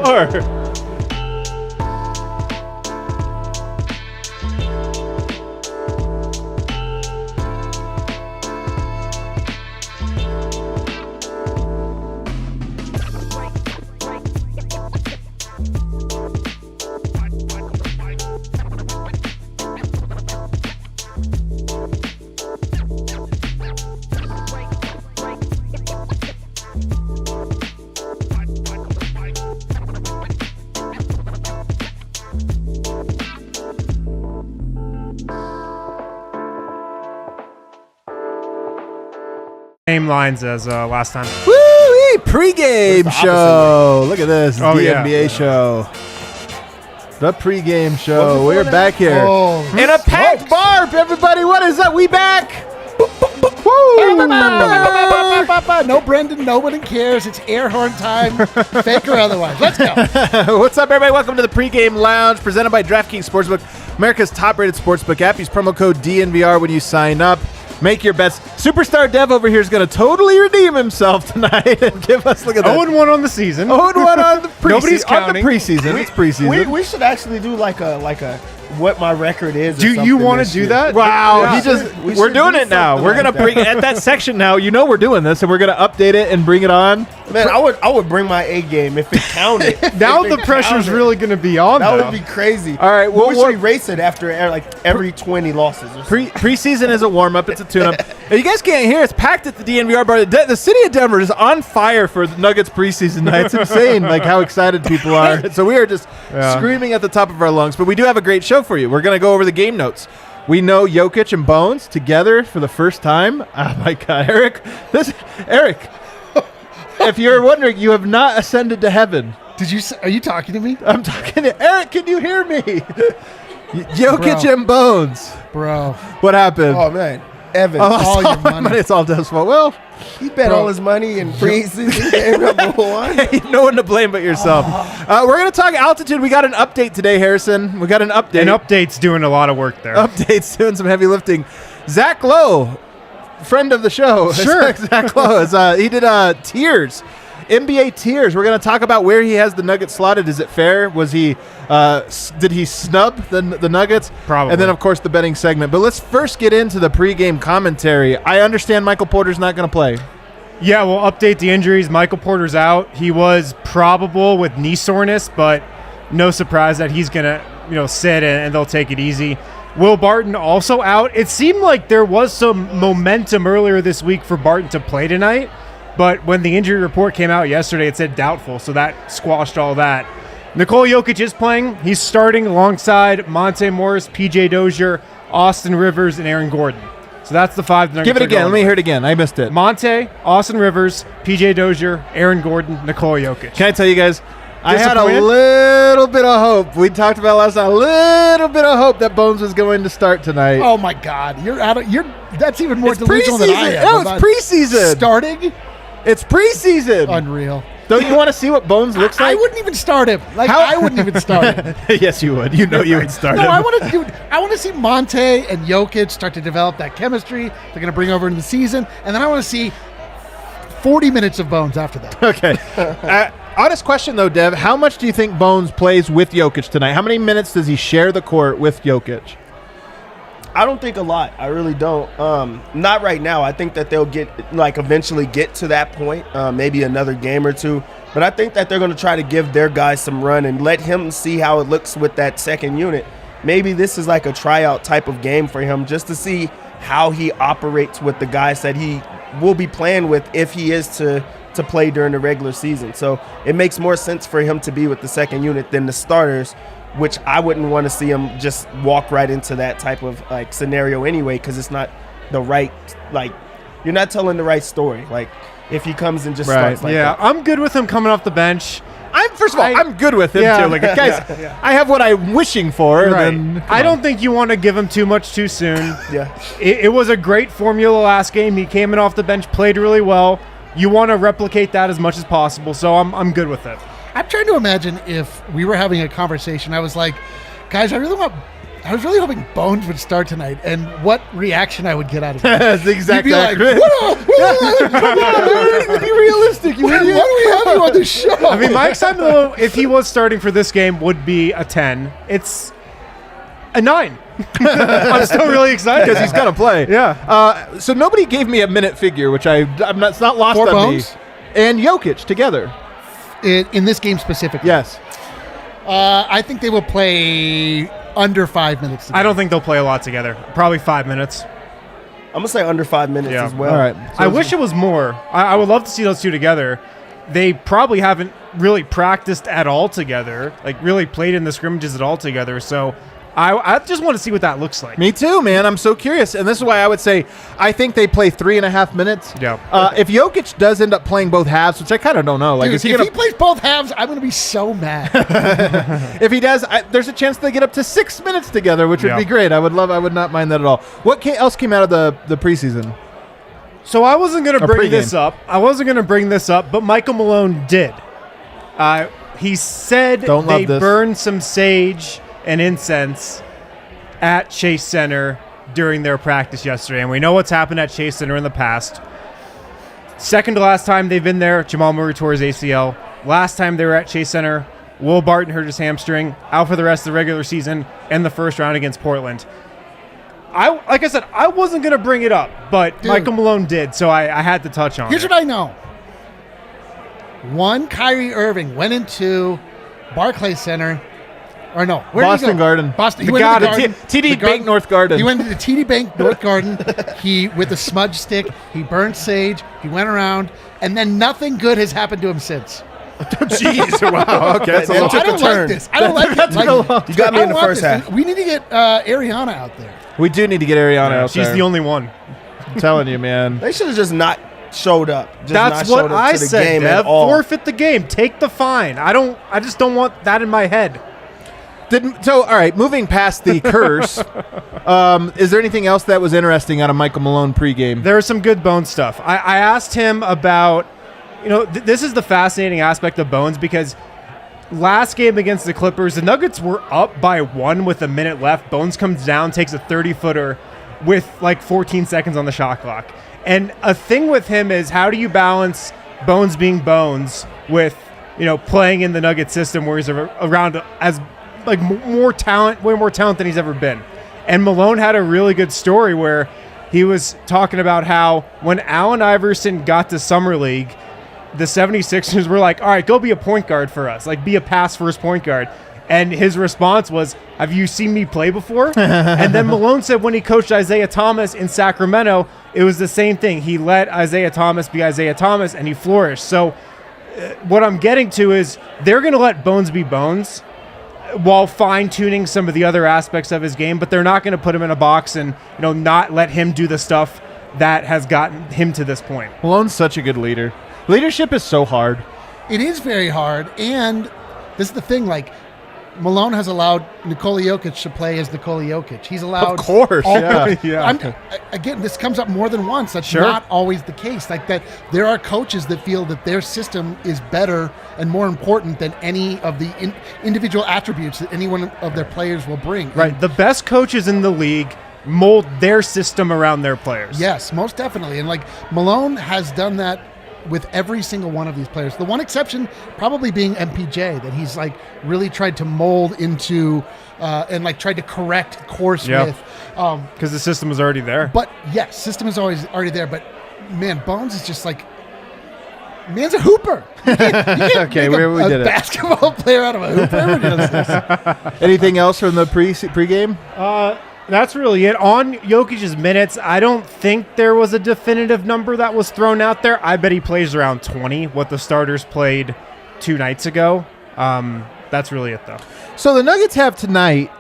more. Same lines as last time. Woo! Pregame show. Look at this. DNVR show. The pregame show. We're back here in a packed bar. Everybody, what is up? We back. No Brendan, nobody cares. It's air horn time, fake or otherwise. Let's go. What's up, everybody? Welcome to the pregame lounge presented by DraftKings Sportsbook, America's top-rated sportsbook app. Use promo code DNVR when you sign up. Make your bets. Superstar Dev over here is going to totally redeem himself tonight and give us, look at that. 0-1 on the season. 0-1 on the preseason. Nobody's counting. On the preseason. It's preseason. We should actually do like a what my record is. Do you want to do that? Wow. Yeah. We're doing it now. We're going to bring at that section now. You know we're doing this, and we're going to update it and bring it on. Man, I would bring my A game if it counted. Now the pressure's really going to be on. That would be crazy. All right. Well, we should erase it after every 20 losses. Or preseason is a warm-up. It's a tune-up. You guys can't hear. It's packed at the DNVR bar. The city of Denver is on fire for the Nuggets preseason night. It's insane, like how excited people are. So we are just screaming at the top of our lungs. But we do have a great show for you. We're going to go over the game notes. We know Jokic and Bones together for the first time. Oh my God, Eric! If you're wondering, you have not ascended to heaven. Are you talking to me? I'm talking to Eric. Can you hear me? Jokic and Bones. Bro. What happened? Oh man, Evan, all your money. It's all Dev's fault. Well, he bet all his money in preseason game number one. Hey, no one to blame but yourself. We're going to talk altitude. We got an update today, Harrison. We got an update. And Update's doing a lot of work there. Update's doing some heavy lifting. Zach Lowe, friend of the show. Sure. Zach Lowe. He did tiers. NBA tiers. We're going to talk about where he has the Nuggets slotted. Is it fair? Was he? Did he snub the Nuggets? Probably. And then, of course, the betting segment. But let's first get into the pregame commentary. I understand Michael Porter's not going to play. Yeah, we'll update the injuries. Michael Porter's out. He was probable with knee soreness, but no surprise that he's going to sit and they'll take it easy. Will Barton also out. It seemed like there was some momentum earlier this week for Barton to play tonight. But when the injury report came out yesterday, it said doubtful, so that squashed all that. Nikola Jokic is playing. He's starting alongside Monte Morris, PJ Dozier, Austin Rivers, and Aaron Gordon. So that's the five. Give it again. Let me hear it again. I missed it. Monte, Austin Rivers, PJ Dozier, Aaron Gordon, Nikola Jokic. Can I tell you guys, I had a little bit of hope. We talked about last night, a little bit of hope that Bones was going to start tonight. Oh, my God. That's even more delusional than I am. No, it's preseason. Starting? It's preseason. Unreal. Don't you want to see what Bones looks like? I wouldn't even start him. I wouldn't even start him. Yes, you would. You would start him. No, I want to see Monte and Jokic start to develop that chemistry they're going to bring over into the season, and then I want to see 40 minutes of Bones after that. Okay. Honest question, though, Dev. How much do you think Bones plays with Jokic tonight? How many minutes does he share the court with Jokic? I don't think a lot. I really don't. Not right now. I think that they'll eventually get to that point, maybe another game or two. But I think that they're going to try to give their guys some run and let him see how it looks with that second unit. Maybe this is like a tryout type of game for him just to see how he operates with the guys that he will be playing with if he is to play during the regular season. So it makes more sense for him to be with the second unit than the starters, which I wouldn't want to see him just walk right into that type of scenario anyway, because it's not the right, you're not telling the right story. If he comes and just starts like that. I'm good with him coming off the bench. First of all, I'm good with him too. Guys, I have what I'm wishing for. Right. Then, I don't think you want to give him too much too soon. Yeah. It was a great formula last game. He came in off the bench, played really well. You want to replicate that as much as possible, so I'm good with it. I'm trying to imagine if we were having a conversation. I was like, guys, I really want I was really hoping Bones would start tonight, and what reaction I would get out of it. That's the exact You'd be like, accurate. come on, Be realistic, you why idiot. do we have you on this show? I mean, Mike's time, though, if he was starting for this game, would be a 10. It's a 9. I'm still really excited. Because he's going to play. Yeah. So nobody gave me a minute figure, which I'm not, it's not lost For on Bones? me. And Jokic together. In this game specifically. Yes. I think they will play under 5 minutes. Together. I don't think they'll play a lot together. Probably 5 minutes. I'm going to say under 5 minutes Yeah. as well. All right. So I wish it was more. I would love to see those two together. They probably haven't really practiced at all together, like really played in the scrimmages at all together. So I just want to see what that looks like. Me too, man. I'm so curious. And this is why I would say I think they play 3.5 minutes. Yeah. If Jokic does end up playing both halves, which I kind of don't know. Like, Dude, is he if gonna, he plays both halves, I'm going to be so mad. if he does, there's a chance they get up to 6 minutes together, which would Yeah. be great. I would not mind that at all. What else came out of the preseason? So I wasn't going to Or bring pregame. this up. But Michael Malone did. He said Don't love they this. burned some sage and incense at Chase Center during their practice yesterday. And we know what's happened at Chase Center in the past. Second to last time they've been there, Jamal Murray tore his ACL. Last time they were at Chase Center, Will Barton hurt his hamstring, out for the rest of the regular season and the first round against Portland. Like I said, I wasn't going to bring it up, but Dude. Michael Malone did, so I had to touch on Here's it. what I know. One, Kyrie Irving went into Barclays Center. Or no, where did he Boston go? Garden. Boston. He The went to the Garden. Garden. TD The Bank North Garden. He went to the TD Bank North Garden. He, with a smudge stick, he burned sage. He went around, and then nothing good has happened to him since. Jeez, wow. Okay, that's a That lot. took I don't a turn. like this. I don't like it. Like, You got me I in the don't want first this. half. We need to get Ariana out there. We do need to get Ariana out She's there. the only one. I'm telling you, man. They should have just not showed up. Just That's not what showed up I to the said, game Dev. at all. Forfeit the game. Take the fine. I just don't want that in my head. So, all right, moving past the curse, is there anything else that was interesting out of Michael Malone pregame? There was some good Bones stuff. I asked him about, this is the fascinating aspect of Bones because last game against the Clippers, the Nuggets were up by 1 with a minute left. Bones comes down, takes a 30-footer with like 14 seconds on the shot clock. And a thing with him is how do you balance Bones being Bones with, playing in the Nugget system where he's around as like more talent, way more talent than he's ever been. And Malone had a really good story where he was talking about how when Allen Iverson got to Summer League, the 76ers were like, all right, go be a point guard for us. Like, be a pass-first point guard. And his response was, have you seen me play before? And then Malone said when he coached Isaiah Thomas in Sacramento, it was the same thing. He let Isaiah Thomas be Isaiah Thomas, and he flourished. So what I'm getting to is they're going to let Bones be Bones while fine-tuning some of the other aspects of his game, but they're not going to put him in a box and not let him do the stuff that has gotten him to this point. Malone's such a good leader. Leadership is so hard. It is very hard, and this is the thing, like, Malone has allowed Nikola Jokic to play as Nikola Jokic. He's allowed... Of course, all- yeah. Again, this comes up more than once. That's Sure. not always the case. Like that, there are coaches that feel that their system is better and more important than any of the individual attributes that any one of their players will bring. Right. And The best coaches in the league mold their system around their players. yes, most definitely. And like Malone has done that with every single one of these players. The one exception probably being MPJ, that he's like really tried to mold into and like tried to correct course Yeah. with. Because the system was already there. But yes, system is always already there. But man, Bones is just like, man's a hooper. You can't Okay, make we a did it. basketball player out of a hooper. Everyone knows this. Anything else from the pregame? That's really it. On Jokic's minutes, I don't think there was a definitive number that was thrown out there. I bet he plays around 20, what the starters played 2 nights ago. That's really it, though. So the Nuggets have tonight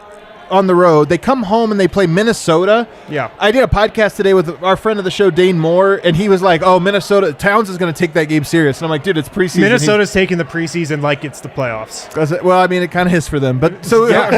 on the road. They come home and they play Minnesota. Yeah. I did a podcast today with our friend of the show, Dane Moore, and he was like, oh, Minnesota, Towns is going to take that game serious. And I'm like, dude, it's preseason. Minnesota's taking the preseason like it's the playoffs. Well, I mean, it kind of is for them. But so, Yeah,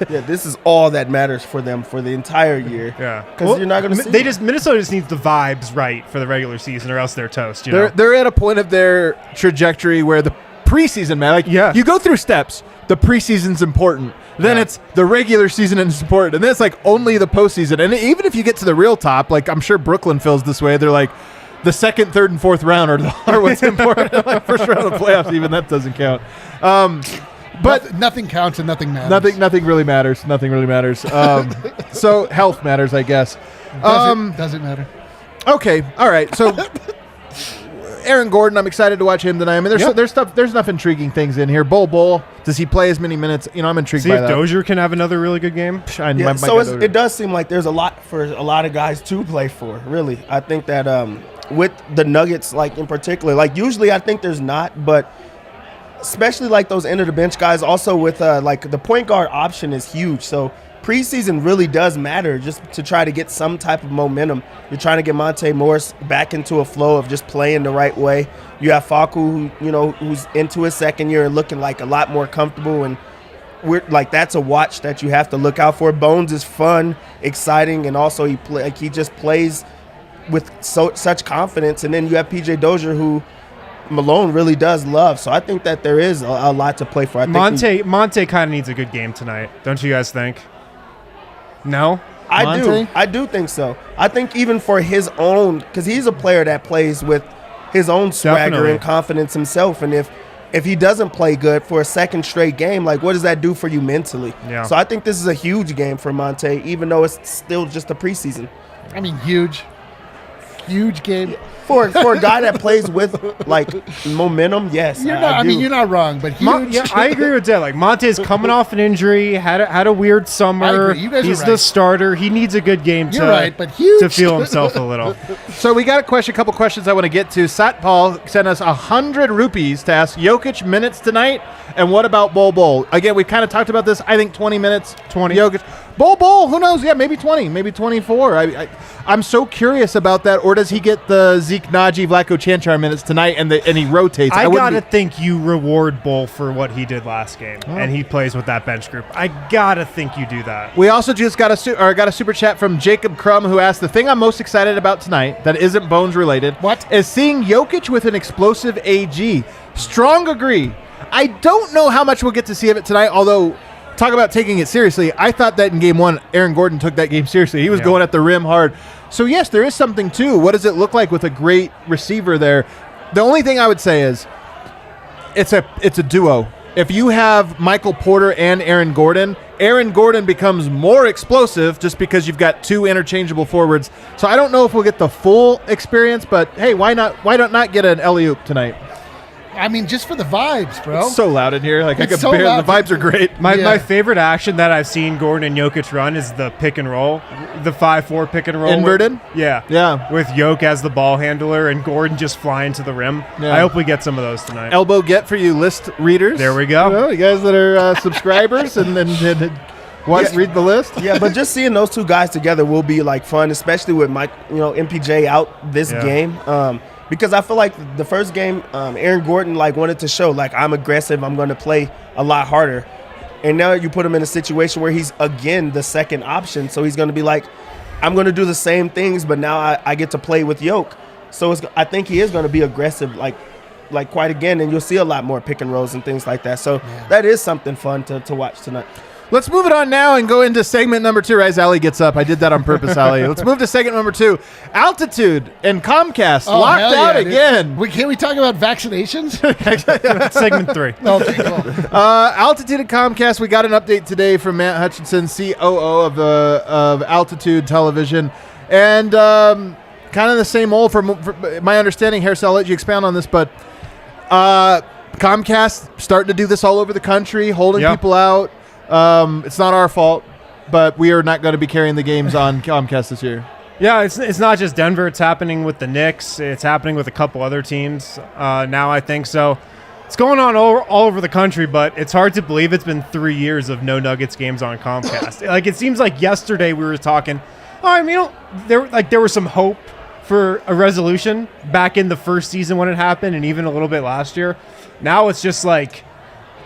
this is all that matters for them for the entire year. Yeah. Because you're not going to see Minnesota just needs the vibes right for the regular season or else they're toast. You know? they're at a point of their trajectory where the preseason, man. Like, you go through steps. The preseason's important. Then it's the regular season is important. And then it's like only the postseason. And even if you get to the real top, like I'm sure Brooklyn feels this way. They're like the second, third, and fourth round are what's important. Like first round of the playoffs, even that doesn't count. But nothing counts and nothing matters. Nothing really matters. Nothing really matters. So health matters, I guess. Doesn't matter. Okay. All right. So Aaron Gordon, I'm excited to watch him tonight. I mean, there's enough intriguing things in here. Bol, does he play as many minutes? You know, I'm intrigued by that. See if Dozier can have another really good game. It does seem like there's a lot for a lot of guys to play for. Really, I think that with the Nuggets, like in particular, like usually I think there's not, but especially like those end of the bench guys. Also with like the point guard option is huge. So preseason really does matter just to try to get some type of momentum. You're trying to get Monte Morris back into a flow of just playing the right way. You have Facu, who's into his second year and looking like a lot more comfortable, and we're like that's a watch that you have to look out for. Bones is fun, exciting, and also he just plays with such confidence. And then you have PJ Dozier, who Malone really does love. So I think that there is a lot to play for. Monte kind of needs a good game tonight, don't you guys think? No? I do think so. I think even for his own, because he's a player that plays with his own swagger and confidence himself. And if he doesn't play good for a second straight game, like what does that do for you mentally? Yeah. So I think this is a huge game for Monte, even though it's still just a preseason. I mean, huge game. For a guy that plays with like momentum, yes. You're not wrong, but huge. I agree with that. Like Monte's coming off an injury, had a weird summer. I agree. You guys He's are the right. starter. He needs a good game but huge. to feel himself a little. So we got a couple questions I want to get to. Satpal sent us 100 rupees to ask Jokic minutes tonight, and what about Bol? Again, we've kind of talked about this. I think 20 minutes. 20. Jokic. Bol, who knows? Yeah, maybe 20, maybe 24. I'm so curious about that. Or does he get the Zeke Naji, Vlatko Chanchar minutes tonight and he rotates? I gotta think you reward Bol for what he did last game, and he plays with that bench group. I gotta think you do that. We also just got a super chat from Jacob Crum, who asked, the thing I'm most excited about tonight that isn't Bones related is seeing Jokic with an explosive AG. Strong agree. I don't know how much we'll get to see of it tonight, although talk about taking it seriously. I thought that in game one, Aaron Gordon took that game seriously. He was going at the rim hard. So, yes, there is something, too. What does it look like with a great receiver there? The only thing I would say is it's a duo. If you have Michael Porter and Aaron Gordon becomes more explosive just because you've got two interchangeable forwards. So I don't know if we'll get the full experience, but, hey, why not get an alley-oop tonight? I mean, just for the vibes, bro. It's so loud in here. Like, It's I could so barely, loud. the vibes are great. My favorite action that I've seen Gordon and Jokic run is the pick and roll, the 5-4 pick and roll. Inverted? Yeah. With Jokic as the ball handler and Gordon just flying to the rim. Yeah. I hope we get some of those tonight. Elbow get for you list readers. There we go. You guys that are subscribers and read the list. Yeah, but just seeing those two guys together will be like fun, especially with MPJ out this game. Because I feel like the first game, Aaron Gordon wanted to show I'm aggressive, I'm going to play a lot harder, and now you put him in a situation where he's again the second option, so he's going to be like, I'm going to do the same things, but now I get to play with Yoke. So I think he is going to be aggressive like quite again, and you'll see a lot more pick and rolls and things like that. So that is something fun to watch tonight. Let's move it on now and go into segment number 2. Right, Ali gets up. I did that on purpose, Ali. Let's move to segment number 2. Altitude and Comcast locked out again. Can't we talk about vaccinations? Segment 3. Okay, cool. Altitude and Comcast. We got an update today from Matt Hutchinson, COO of Altitude Television, and kind of the same old. For my understanding, Harris, I'll let you expound on this, but Comcast starting to do this all over the country, holding people out. It's not our fault, but we are not going to be carrying the games on Comcast this year. Yeah, it's not just Denver. It's happening with the Knicks. It's happening with a couple other teams now, I think. So it's going on all over the country, but it's hard to believe it's been 3 years of no Nuggets games on Comcast. It seems like yesterday we were talking, there was some hope for a resolution back in the first season when it happened and even a little bit last year. Now it's just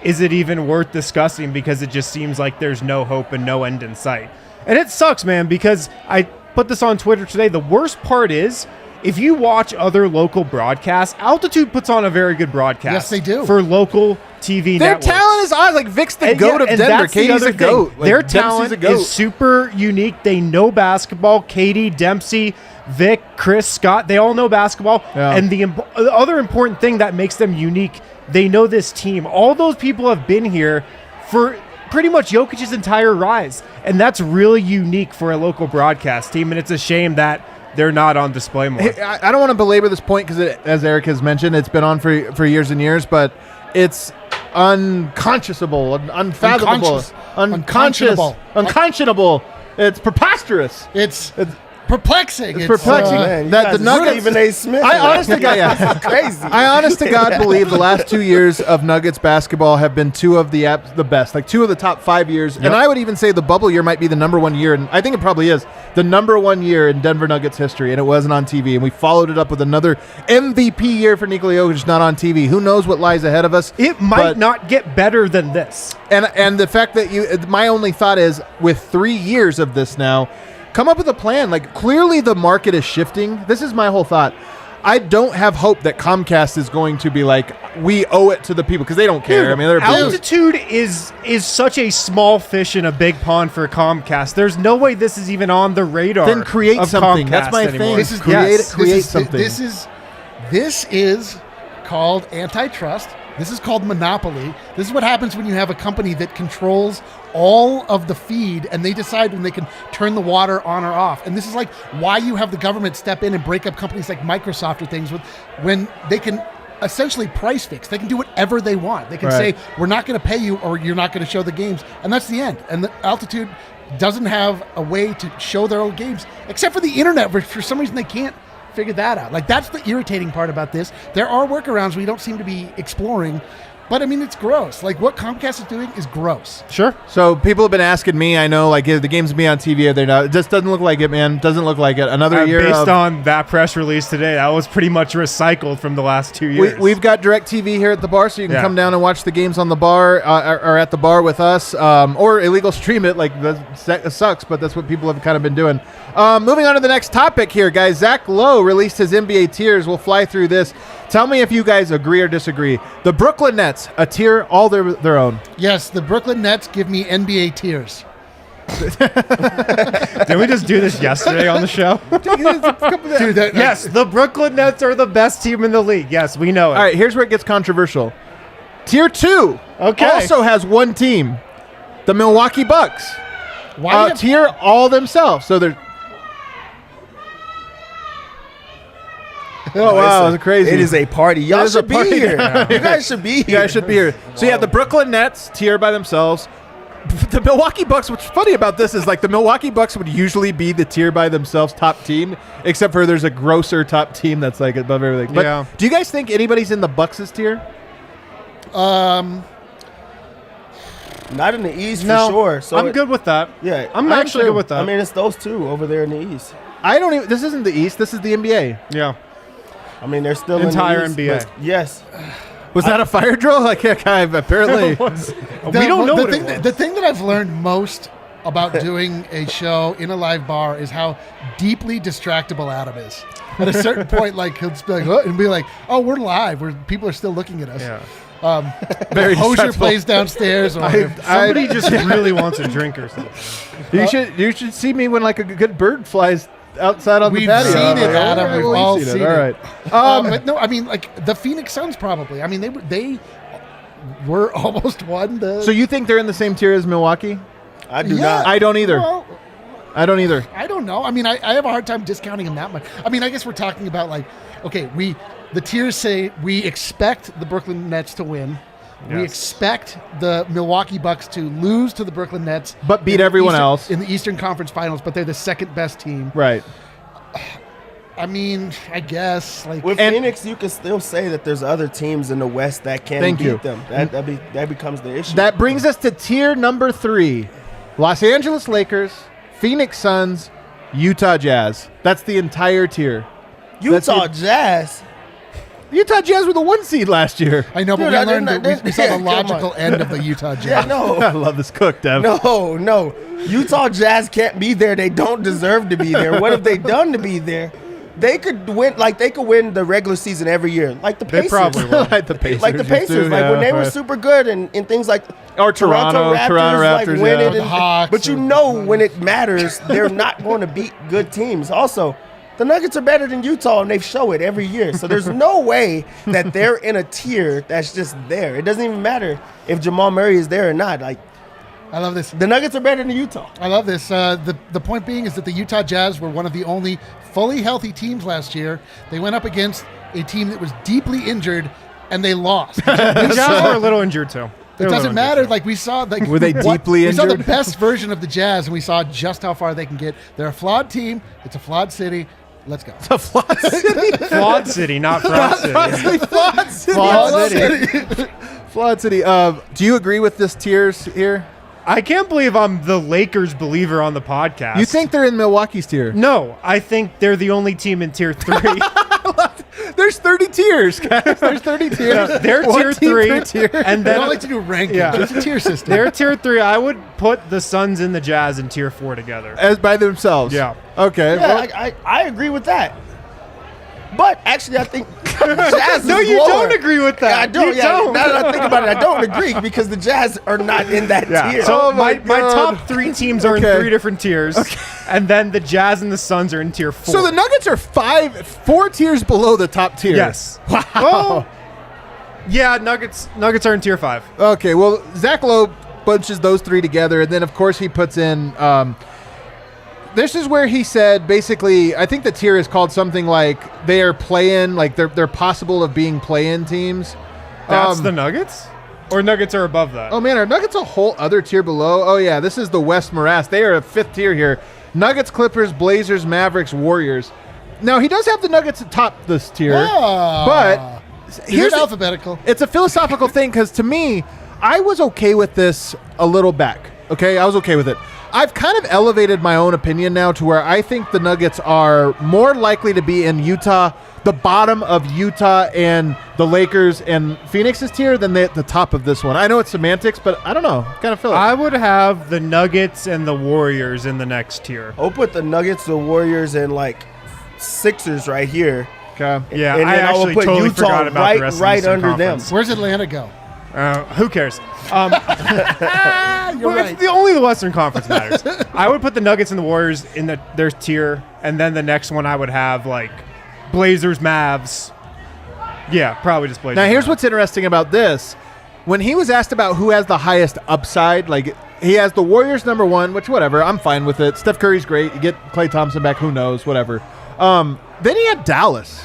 is it even worth discussing because it just seems like there's no hope and no end in sight. And it sucks, man, because I put this on Twitter today. The worst part is if you watch other local broadcasts, Altitude puts on a very good broadcast. Yes, they do. For local TV Their networks. talent is odd. Like Vic's the goat of and Denver. that's the Katie's other a goat. thing. Like, Their Dempsey's talent a goat. is super unique. They know basketball. Katie, Dempsey, Vic, Chris, Scott, they all know basketball. Yeah. And the other important thing that makes them unique, they know this team. All those people have been here for pretty much Jokic's entire rise. And that's really unique for a local broadcast team. And it's a shame that they're not on display more. I don't want to belabor this point because, as Eric has mentioned, it's been on for years and years, but it's unconscionable, unfathomable, unconscionable. It's preposterous. It's perplexing. It's perplexing. Man, That the Nuggets. Stephen A. Smith. I honest to God, yeah. Crazy. I honest to God believe the last 2 years of Nuggets basketball have been two of the best, like 2 of the top 5 years. And I would even say the bubble year might be the number 1 year, and I think it probably is the number 1 year in Denver Nuggets history, and it wasn't on TV. And we followed it up with another MVP year for Nikola Jokic, not on TV. Who knows what lies ahead of us? It might not get better than this. And the fact that my only thought is, with 3 years of this now, come up with a plan. Like, clearly the market is shifting. This is my whole thought. I don't have hope that Comcast is going to be like, we owe it to the people, because they don't care. Dude, I mean, they're Altitude is such a small fish in a big pond for Comcast. There's no way this is even on the radar. Then create of something. Comcast That's my anymore. thing. This is create something. This is called antitrust. This is called monopoly. This is what happens when you have a company that controls all of the feed, and they decide when they can turn the water on or off. And this is like why you have the government step in and break up companies like Microsoft or things when they can essentially price fix. They can do whatever they want. They can say, we're not going to pay you, or you're not going to show the games. And that's the end. And the Altitude doesn't have a way to show their own games, except for the internet, which for some reason they can't figure that out. Like, that's the irritating part about this. There are workarounds we don't seem to be exploring, but I mean, it's gross. Like, what Comcast is doing is gross. Sure. So people have been asking me, I know, like, the game's be on TV, or they're not. It just doesn't look like it, man. Doesn't look like it. Another year based on that press release today, that was pretty much recycled from the last 2 years. We've got DirecTV here at the bar, so you can come down and watch the games on the bar, or at the bar with us, or illegal stream it. Like, that sucks, but that's what people have kind of been doing. Moving on to the next topic here, guys. Zach Lowe released his NBA tiers. We'll fly through this. Tell me if you guys agree or disagree. The Brooklyn Nets, a tier all their own. Yes, the Brooklyn Nets give me NBA tiers. Didn't we just do this yesterday on the show? Dude, Yes, the Brooklyn Nets are the best team in the league. Yes, we know it. All right, here's where it gets controversial. Tier 2 also has one team, the Milwaukee Bucks. why Tier all themselves. So they're... Oh, wow, that's crazy. It is a party. Y'all should be here. You guys should be here. You guys should be here. So, yeah, the Brooklyn Nets tier by themselves. The Milwaukee Bucks, what's funny about this is, like, the Milwaukee Bucks would usually be the tier by themselves top team, except for there's a grosser top team that's, like, above everything. But do you guys think anybody's in the Bucks' tier? Not in the East for sure. So I'm good with that. Yeah, I'm actually good with that. I mean, it's those two over there in the East. This isn't the East. This is the NBA. Yeah. I mean, they're still Entire in the East, NBA. but yes. Was that a fire drill? Like, apparently. We don't know what it was. The thing that I've learned most about doing a show in a live bar is how deeply distractible Adam is. At a certain point, like, he'll just be like, and be like, "Oh, we're live. People are still looking at us." Yeah. Very Hosier distractible. plays downstairs, or Somebody just really wants a drink or something. You should see me when, like, a good bird flies outside on the We've patio. seen it, Like, Adam. yeah, We've well, all you've seen it. All it. right. But no, I mean, like, the Phoenix Suns probably. I mean, they were almost won the. So you think they're in the same tier as Milwaukee? I do Yeah. not. I don't either. Well, I don't either. I don't know. I mean, I have a hard time discounting them that much. I mean, I guess we're talking about, like, okay, the tiers say we expect the Brooklyn Nets to win. We Yes. expect the Milwaukee Bucks to lose to the Brooklyn Nets, But beat in the everyone Eastern- else. in the Eastern Conference Finals. But they're the second best team. Right. I mean, I guess, like, With Phoenix, you can still say that there's other teams in the West that can Thank beat you. them. That becomes the issue. That brings us to tier number 3. Los Angeles Lakers, Phoenix Suns, Utah Jazz. That's the entire tier. Utah That's Jazz. Utah Jazz were the 1 seed last year. I know, but Dude, we I learned didn't- that we saw yeah, the come logical on. end of the Utah Jazz. Yeah, no. I love this cook, Dev. No. Utah Jazz can't be there. They don't deserve to be there. What have they done to be there? they could win. Like they could win the regular season every year. Like the Pacers. They probably will. Like the Pacers. Like the Pacers. Like when they were super good and things like or Toronto Raptors, like win it. The Hawks but you know when it matters, they're not going to beat good teams. Also, the Nuggets are better than Utah, and they show it every year. So there's no way that they're in a tier that's just there. It doesn't even matter if Jamal Murray is there or not. Like, I love this. the Nuggets are better than Utah. I love this. The point being is that the Utah Jazz were one of the only fully healthy teams last year. They went up against a team that was deeply injured, and they lost. The Jazz were a little injured too. It doesn't matter. Like we saw, like Were they deeply We saw the injured? best version of the Jazz, and we saw just how far they can get. They're a flawed team. It's a flawed city. Let's go. A flawed city. Flawed City, not Fraud City. Flawed city. Flawed City. Flawed city. Do you agree with this tiers here? I can't believe I'm the Lakers believer on the podcast. You think they're in Milwaukee's tier? No, I think they're the only team in tier 3. There's 30 tiers, guys. There's 30 tiers. They're One tier team 3, per tier. and They then don't like to do rankings. Yeah. It's a tier system. they're tier 3. I would put the Suns and the Jazz in tier 4 together. As by themselves. Yeah. Okay. Yeah, well, I agree with that. But actually, I think Jazz No, is you lower. don't agree with that. Yeah, I don't. You Yeah, don't. now that I think about it, I don't agree because the Jazz are not in that tier. So Oh my my God. top 3 teams are Okay. in 3 different tiers, and then the Jazz and the Suns are in tier 4. so the Nuggets are 4 tiers below the top tier. Yes. Wow. Well, yeah, Nuggets are in tier 5. Okay. Well, Zach Lowe bunches those 3 together, and then of course he puts in. This is where he said basically, I think the tier is called something like they are play-in, like they're possible of being play-in teams. That's the Nuggets? Or Nuggets are above that? Oh man, are Nuggets a whole other tier below? Oh yeah, this is the West Morass. They are a 5th tier here. Nuggets, Clippers, Blazers, Mavericks, Warriors. Now he does have the Nuggets atop this tier, Ah. but Here's the- alphabetical. It's a philosophical thing because to me, I was okay with this a little back. Okay, I was okay with it. I've kind of elevated my own opinion now to where I think the Nuggets are more likely to be in Utah, the bottom of Utah and the Lakers and Phoenix's tier than they at the top of this one. I know it's semantics, but I don't know. Kind of feel it. I would have the Nuggets and the Warriors in the next tier. I'll put the Nuggets, the Warriors, and like Sixers right here. Okay. Yeah, And I then I would actually put totally Utah forgot about right- the rest right of the Eastern under them. Conference. Where's Atlanta go? Who cares? You're Well, right. it's only the Western Conference matters. I would put the Nuggets and the Warriors in their tier, and then the next one I would have like Blazers, Mavs. Yeah, probably just Blazers. Now, here's Mavs. what's interesting about this. When he was asked about who has the highest upside, like he has the Warriors number 1, which whatever, I'm fine with it. Steph Curry's great. You get Klay Thompson back, who knows, whatever. Then he had Dallas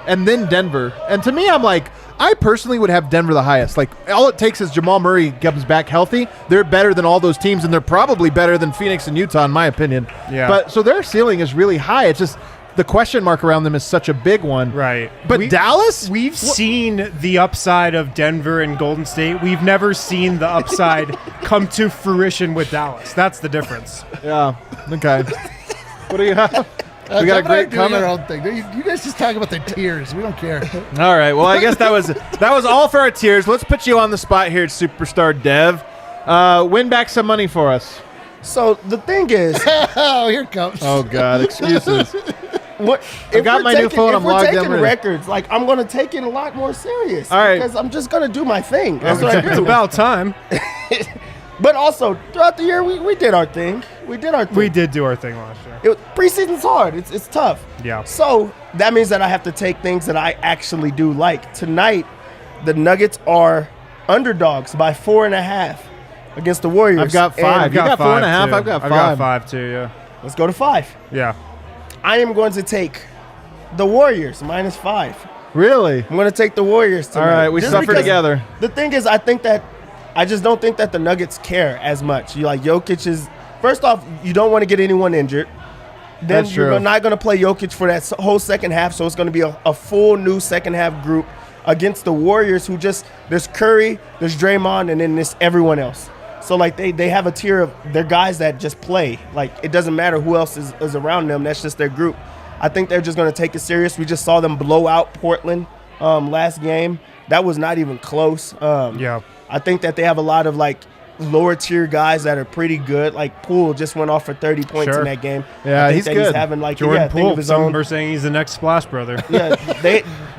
and then Denver. And to me, I'm like, I personally would have Denver the highest. Like, all it takes is Jamal Murray comes back healthy. They're better than all those teams, and they're probably better than Phoenix and Utah, in my opinion. Yeah. But so their ceiling is really high. It's just the question mark around them is such a big one. Right. But Dallas? We've seen the upside of Denver and Golden State. We've never seen the upside come to fruition with Dallas. That's the difference. Yeah. Okay. What do you have? We got a Jeff and I are great doing comment. our own thing. You guys just talk about the tiers. We don't care. All right. Well, I guess that was all for our tiers. Let's put you on the spot here at Superstar Dev. Win back some money for us. So the thing is, Oh, here it comes. Oh God, excuses. what I got my new phone, If I'm we're logged in, taking ready. records, like I'm gonna take it a lot more serious. All right. Because I'm just gonna do my thing. That's what I It's do. about time. But also throughout the year, we did our thing. We did our thing. We did do our thing last year. Preseason's hard. It's tough. Yeah. So that means that I have to take things that I actually do like. Tonight, the Nuggets are underdogs by 4.5 against the Warriors. I've got 5. And You got 4.5. too. I've got 5. I've got 5 too. Yeah. let's go to 5. Yeah. I am going to take the Warriors -5. Really? I'm going to take the Warriors tonight. All right. We Just suffer because together. The thing is, I just don't think that the Nuggets care as much. You like Jokic is first off, you don't want to get anyone injured. Then That's you're true. not going to play Jokic for that whole second half, so it's going to be a full new second half group against the Warriors, who just there's Curry, there's Draymond, and then there's everyone else. So like they have a tier of their guys that just play. Like it doesn't matter who else is around them. That's just their group. I think they're just going to take it serious. We just saw them blow out Portland last game. That was not even close. Yeah. I think that they have a lot of like lower tier guys that are pretty good. Like Poole just went off for 30 points in that game. Yeah, I think he's that good. He's having like Jordan think Poole, of his some own. are saying he's the next Splash Brother. Yeah,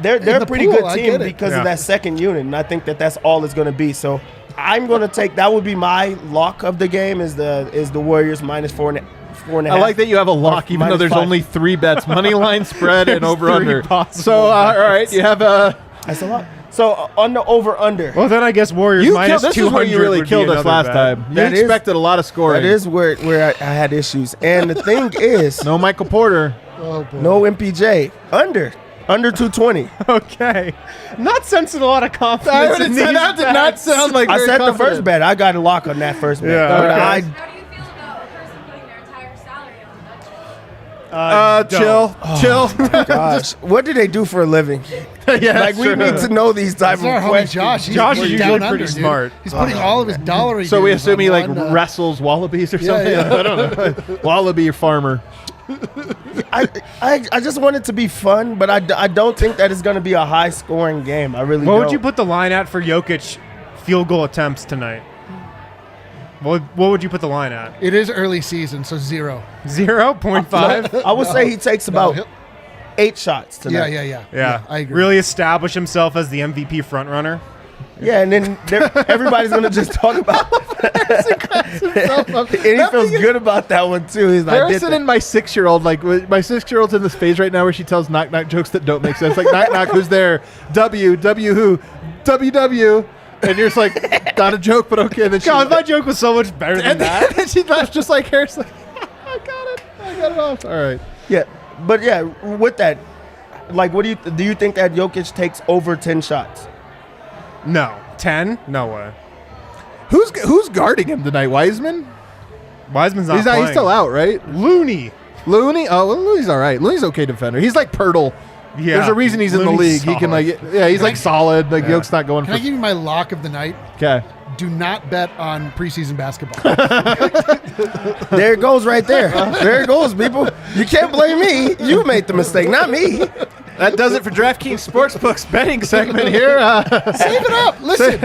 they're a pretty Poole, good I team get it. because of that second unit, and I think that that's all it's going to be. So I'm going to take that would be my lock of the game is the Warriors minus 4.5. I like that you have a lock, even though there's 5. only 3 bets: money line, spread, and over under. possible So all right, you have a. That's a lot. So on the over under. Well, then I guess Warriors You minus killed, this 200 is where you really would be killed us another last bet. time. You That is- expected a lot of scoring. That is where I had issues. And the thing is, No Michael Porter. Oh, boy. no MPJ. Under 220. Okay. Not sensing a lot of confidence in these That did not bets. sound like I very said the confident. first bet. I got a lock on that first bet. Yeah, But okay. I- How do you feel about a person putting their entire salary on the budget? Chill. Gosh, what do they do for a living? Yeah, Like we need to know these type That's our of homie questions. Josh. He's Josh is down usually under, pretty dude. smart. He's putting all of his dollar. So we assume he like one, wrestles wallabies or something. yeah. I don't know. Wallaby farmer. I just want it to be fun, but I don't think that it's going to be a high scoring game. I really What don't. would you put the line at for Jokic field goal attempts tonight? What would you put the line at? It is early season, so 0. 0.5? I would say he takes about 8 shots tonight. Yeah. I agree. Really establish himself as the MVP frontrunner? Yeah, and then everybody's going to just talk about and he feels good about that one, too. He's like, Harrison and my 6-year-old, like my 6-year-old's in this phase right now where she tells knock knock jokes that don't make sense. Like knock knock, who's there? W who? WW. And you're just like, not a joke, but okay. And then God, my joke was so much better than and that. then she laughs just like Harrison. I got it off. All right. Yeah, but yeah, with that, like, what do you think that Jokic takes over 10 shots? No. 10? No way. Who's guarding him tonight? Wiseman? Wiseman's not He's playing. still out, right? Looney. Looney? Oh, well, Looney's all right. Looney's okay defender. He's like Pirtle. Yeah. There's a reason he's in the Looney's league. He can solid. he's like solid. Like Yoke's not going Can I for. give you my lock of the night? Okay. Do not bet on preseason basketball. There it goes right there. There it goes, people. You can't blame me. You made the mistake, not me. That does it for DraftKings Sportsbook's betting segment here. Save it up. Listen,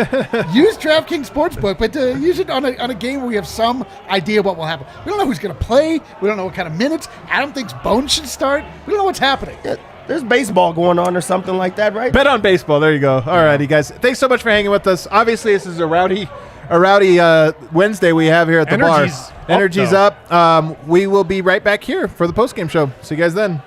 use DraftKings Sportsbook, but use it on a game where we have some idea what will happen. We don't know who's going to play. We don't know what kind of minutes. Adam thinks Bones should start. We don't know what's happening. Yeah, there's baseball going on or something like that, right? Bet on baseball. There you go. All righty, guys. Thanks so much for hanging with us. Obviously, this is a rowdy Wednesday we have here at the Energy's bar. up, Energy's though. up. We will be right back here for the postgame show. See you guys then.